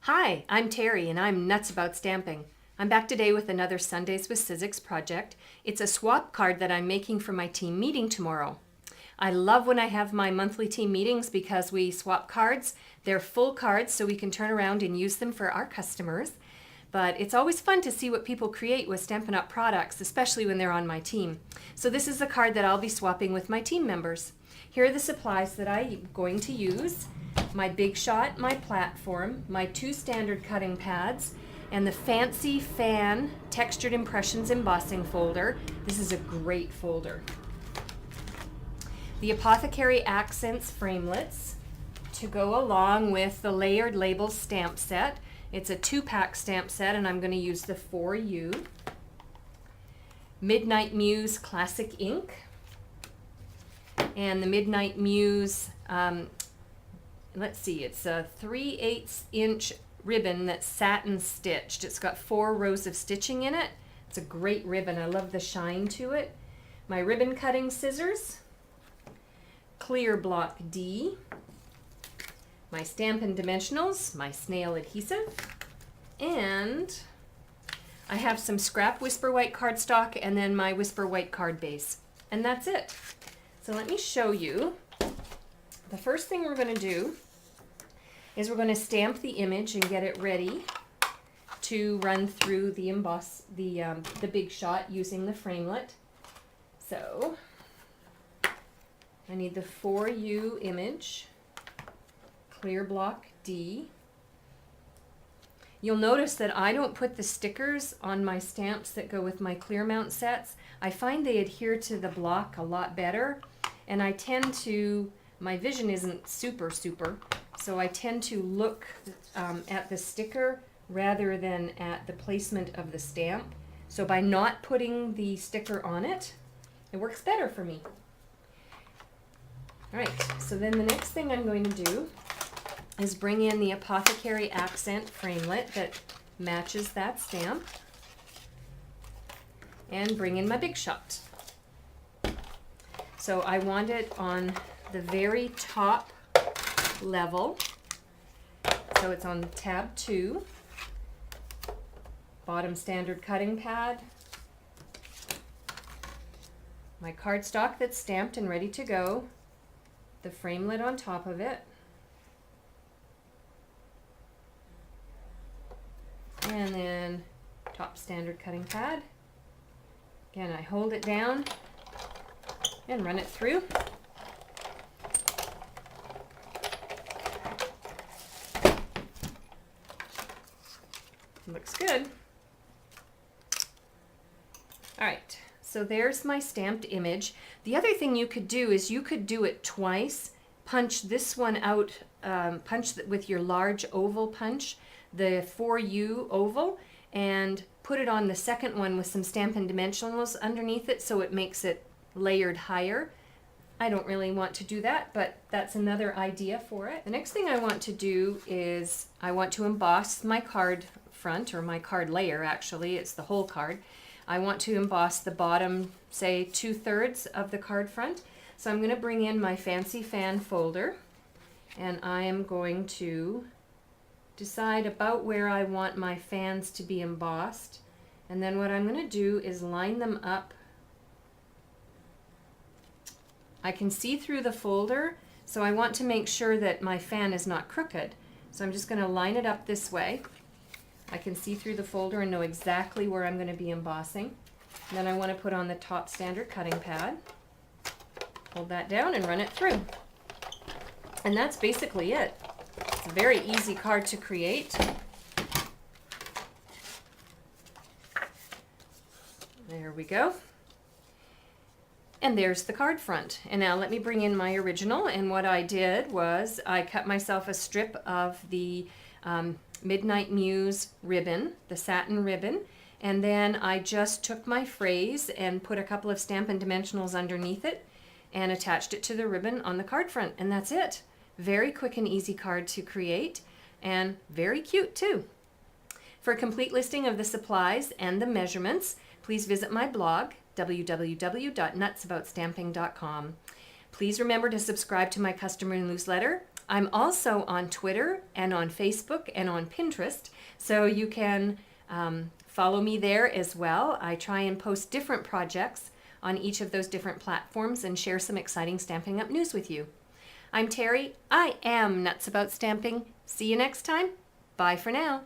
Hi, I'm Terry and I'm nuts about stamping. I'm back today with another Sundays with Sizzix project. It's a swap card that I'm making for my team meeting tomorrow. I love when I have my monthly team meetings because we swap cards. They're full cards so we can turn around and use them for our customers. But it's always fun to see what people create with Stampin' Up! Products, especially when they're on my team. So this is the card that I'll be swapping with my team members. Here are the supplies that I'm going to use. My Big Shot, my platform, my 2 standard cutting pads, and the Fancy Fan Textured Impressions embossing folder. This is a great folder. The Apothecary Accents framelets to go along with the Layered Labels stamp set. It's a 2-pack stamp set and I'm going to use the 4U. Midnight Muse Classic Ink. And the Midnight Muse, let's see, it's a 3/8 inch ribbon that's satin stitched. It's got 4 rows of stitching in it. It's a great ribbon. I love the shine to it. My ribbon cutting scissors. Clear Block D. My Stampin' Dimensionals, my snail adhesive. And I have some scrap Whisper White cardstock and then my Whisper White card base. And that's it. So let me show you. The first thing we're going to do is we're going to stamp the image and get it ready to run through the emboss, the Big Shot using the framelit. So I need the 4U image, Clear Block D. You'll notice that I don't put the stickers on my stamps that go with my clear mount sets. I find they adhere to the block a lot better, and I tend to, my vision isn't super, so I tend to look at the sticker rather than at the placement of the stamp. So by not putting the sticker on it, it works better for me. All right, so then the next thing I'm going to do is bring in the Apothecary Accent framelit that matches that stamp and bring in my Big Shot. So I want it on the very top level. So it's on tab 2, bottom standard cutting pad, my cardstock that's stamped and ready to go, the framelit on top of it, and then top standard cutting pad. Again, I hold it down and run it through. Looks good. All right, so there's my stamped image. The other thing you could do is you could do it twice. Punch this one out, punch with your large oval punch, the 4U oval, and put it on the second one with some Stampin' Dimensionals underneath it so it makes it layered higher. I don't really want to do that, but that's another idea for it. The next thing I want to do is I want to emboss my card front, or my card layer actually, it's the whole card. I want to emboss the bottom, say 2/3 of the card front. So I'm going to bring in my Fancy Fan folder and I am going to decide about where I want my fans to be embossed. And then what I'm going to do is line them up. I can see through the folder, so I want to make sure that my fan is not crooked. So I'm just going to line it up this way. I can see through the folder and know exactly where I'm going to be embossing. And then I want to put on the top standard cutting pad. Hold that down and run it through. And that's basically it. It's a very easy card to create. There we go. And there's the card front. And now let me bring in my original. And what I did was I cut myself a strip of the Midnight Muse ribbon, the satin ribbon, and then I just took my phrase and put a couple of Stampin' Dimensionals underneath it and attached it to the ribbon on the card front, and that's it. Very quick and easy card to create, and very cute too. For a complete listing of the supplies and the measurements, please visit my blog, www.nutsaboutsstamping.com. Please remember to subscribe to my customer newsletter. I'm also on Twitter and on Facebook and on Pinterest, so you can follow me there as well. I try and post different projects on each of those different platforms and share some exciting Stampin' Up! News with you. I'm Terry. I am Nuts About Stamping. See you next time. Bye for now.